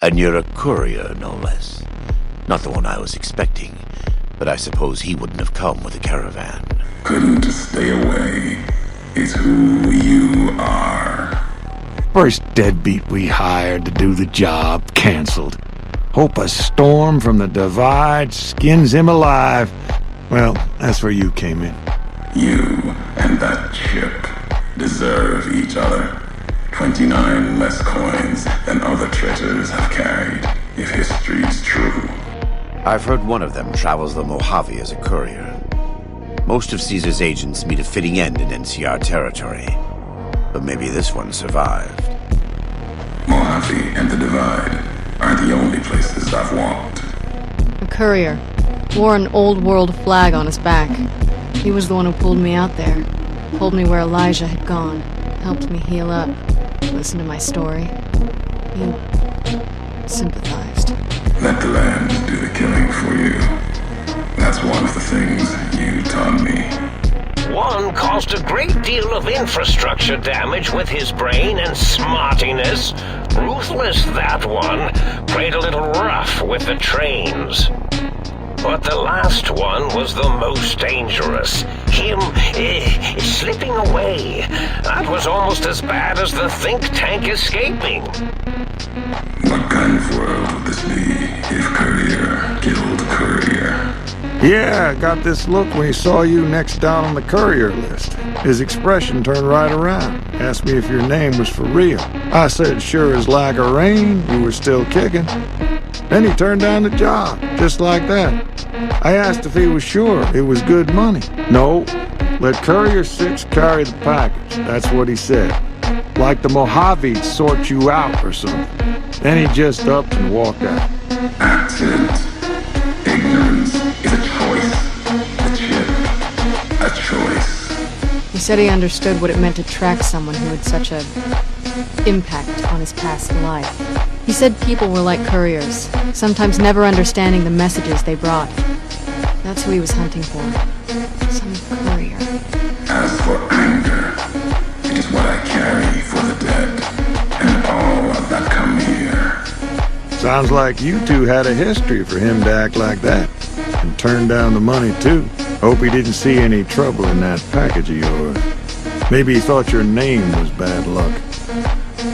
And you're a courier, no less. Not the one I was expecting, but I suppose he wouldn't have come with a caravan. Couldn't stay away is who you are. First deadbeat we hired to do the job canceled. Hope a storm from the divide skins him alive. Well, that's where you came in. You and that chip deserve each other. 29 less coins than other treasures have carried, if history's true. I've heard one of them travels the Mojave as a courier. Most of Caesar's agents meet a fitting end in NCR territory. But maybe this one survived. Mojave and the Divide aren't the only places I've walked. A courier. Wore an old world flag on his back. He was the one who pulled me out there. Told me where Elijah had gone. Helped me heal up. Listened to my story. He sympathized. Let the land do the killing for you. That's one of the things you taught me. One caused a great deal of infrastructure damage with his brain and smartiness. Ruthless, that one. Played a little rough with the trains. But the last one was the most dangerous. Him, slipping away. That was almost as bad as the think tank escaping. What kind of world would this be if Courier killed Courier? Yeah, I got this look when he saw you next down on the courier list. His expression turned right around. Asked me if your name was for real. I said sure as like a rain, you were still kicking. Then he turned down the job, just like that. I asked if he was sure it was good money. No, let Courier 6 carry the package. That's what he said. Like the Mojave'd sort you out or something. Then he just upped and walked out. That's it. Ignorance is a choice. A chip. A choice. He said he understood what it meant to track someone who had such a impact on his past life. He said people were like couriers, sometimes never understanding the messages they brought. That's who he was hunting for. Some courier. As for anger, it is what I carry for the dead, and all that come here. Sounds like you two had a history for him to act like that. And turn down the money, too. Hope he didn't see any trouble in that package of yours. Maybe he thought your name was bad luck.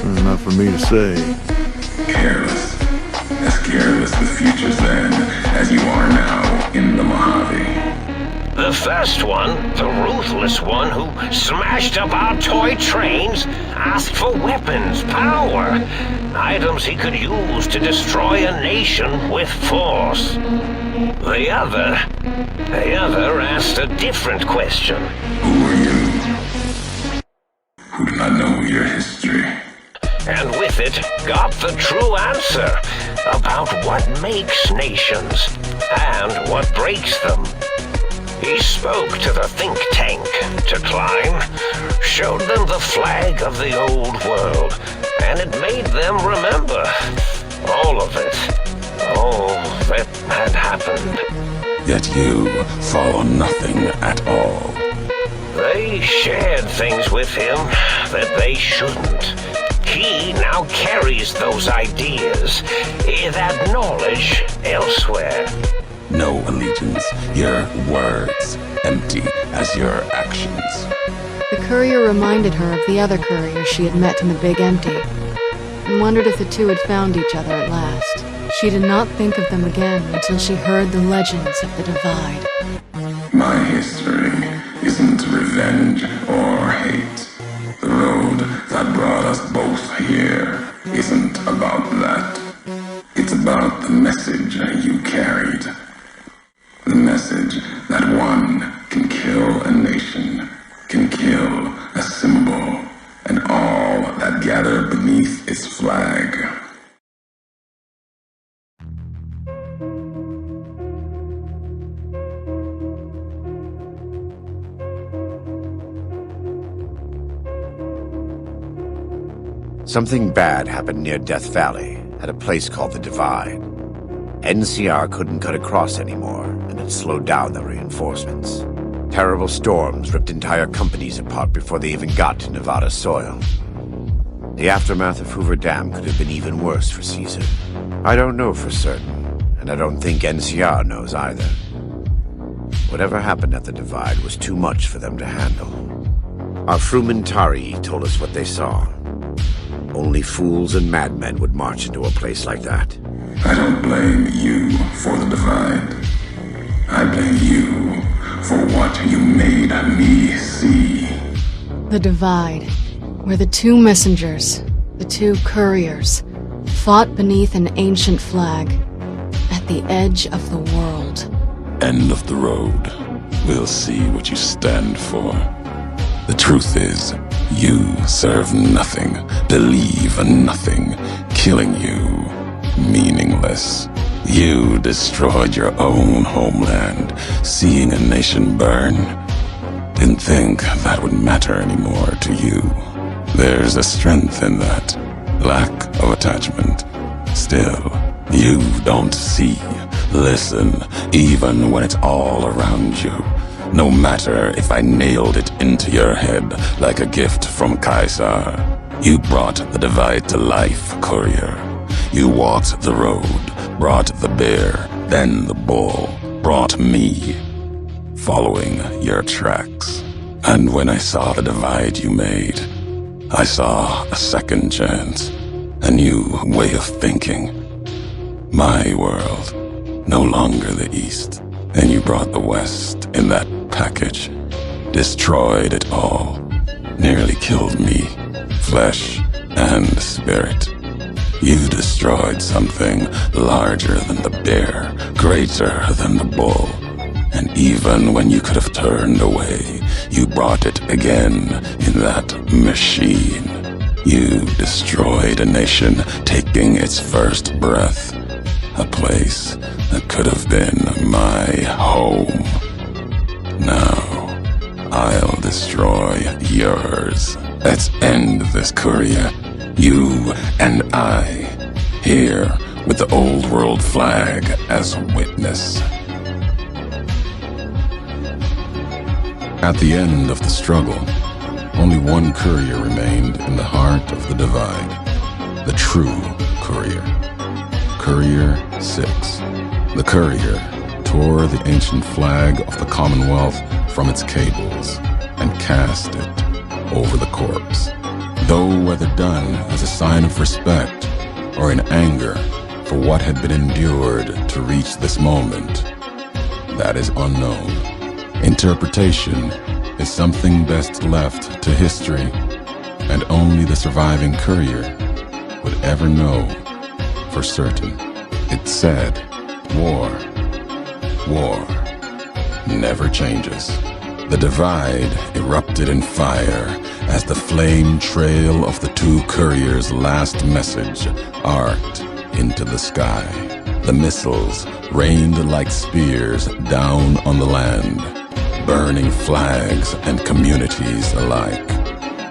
Enough for me to say. Careless. As careless with futures then, as you are now in the Mojave. The first one, the ruthless one who smashed up our toy trains, asked for weapons, power, items he could use to destroy a nation with force. The other asked a different question. Who are you? Who do not know your history? And with it, got the true answer about what makes nations and what breaks them. He spoke to the think tank to climb, showed them the flag of the old world, and it made them remember all of it, all that had happened. Yet you follow nothing at all. They shared things with him that they shouldn't. He now carries those ideas, that knowledge elsewhere. No allegiance, your words, empty as your actions. The courier reminded her of the other courier she had met in the Big Empty, and wondered if the two had found each other at last. She did not think of them again until she heard the legends of the Divide. My history isn't revenge or hate. The road that brought us both here isn't about that. It's about the message you carried. The message that one can kill a nation, can kill a symbol, and all that gather beneath its flag. Something bad happened near Death Valley, at a place called the Divide. NCR couldn't cut across anymore, and it slowed down the reinforcements. Terrible storms ripped entire companies apart before they even got to Nevada soil. The aftermath of Hoover Dam could have been even worse for Caesar. I don't know for certain, and I don't think NCR knows either. Whatever happened at the Divide was too much for them to handle. Our Frumentari told us what they saw. Only fools and madmen would march into a place like that. I don't blame you for the Divide. I blame you for what you made me see. The Divide, where the two messengers, the two couriers, fought beneath an ancient flag, at the edge of the world. End of the road. We'll see what you stand for. The truth is, you serve nothing, believe nothing, killing you, meaningless. You destroyed your own homeland, seeing a nation burn. Didn't think that would matter anymore to you. There's a strength in that, lack of attachment. Still, you don't see, listen, even when it's all around you. No matter if I nailed it into your head like a gift from Caesar. You brought the Divide to life, Courier. You walked the road, brought the bear, then the bull, brought me, following your tracks. And when I saw the Divide you made, I saw a second chance, a new way of thinking. My world, no longer the East. And you brought the West in that package, destroyed it all, nearly killed me, flesh and spirit. You destroyed something larger than the bear, greater than the bull. And even when you could have turned away, you brought it again in that machine. You destroyed a nation taking its first breath, a place that could have been my home. Now, I'll destroy yours. Let's end this, Courier. You and I, here with the old world flag as witness. At the end of the struggle, only one courier remained in the heart of the Divide. The true courier. Courier 6. The courier tore the ancient flag of the Commonwealth from its cables and cast it over the corpse. Though whether done as a sign of respect or in anger for what had been endured to reach this moment, that is unknown. Interpretation is something best left to history, and only the surviving courier would ever know for certain. It said, war never changes. The Divide erupted in fire as the flame trail of the two couriers' last message arced into the sky. The missiles rained like spears down on the land, burning flags and communities alike,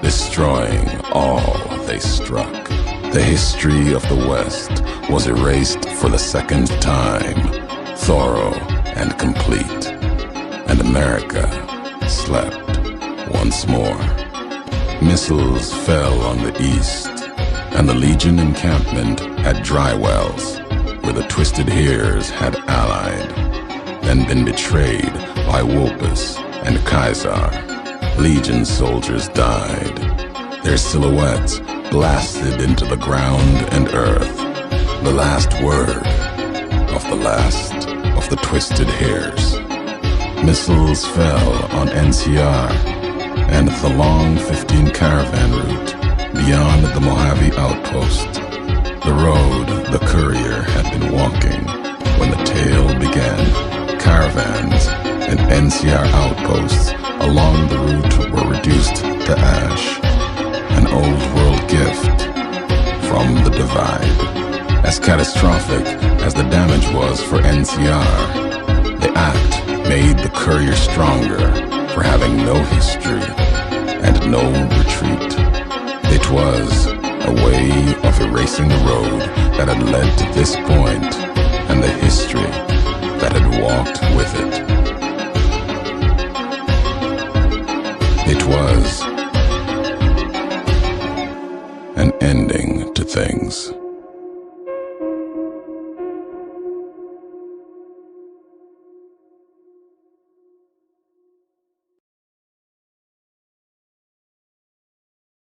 destroying all they struck. The history of the West was erased for the second time, thorough and complete, and America slept once more. Missiles fell on the east, and the Legion encampment at Dry Wells, where the Twisted Heres had allied, then been betrayed by Ulysses and Caesar. Legion soldiers died, their silhouettes blasted into the ground and earth. The last word of the last of the Twisted Heres. Missiles fell on NCR and the long 15 caravan route beyond the Mojave outpost, the road the courier had been walking when the tale began. Caravans and NCR outposts along the route were reduced to ash, an old world gift from the Divide. As catastrophic as the damage was for NCR, the act made the courier stronger for having no history and no retreat. It was a way of erasing the road that had led to this point and the history that had walked with it. It was an ending to things.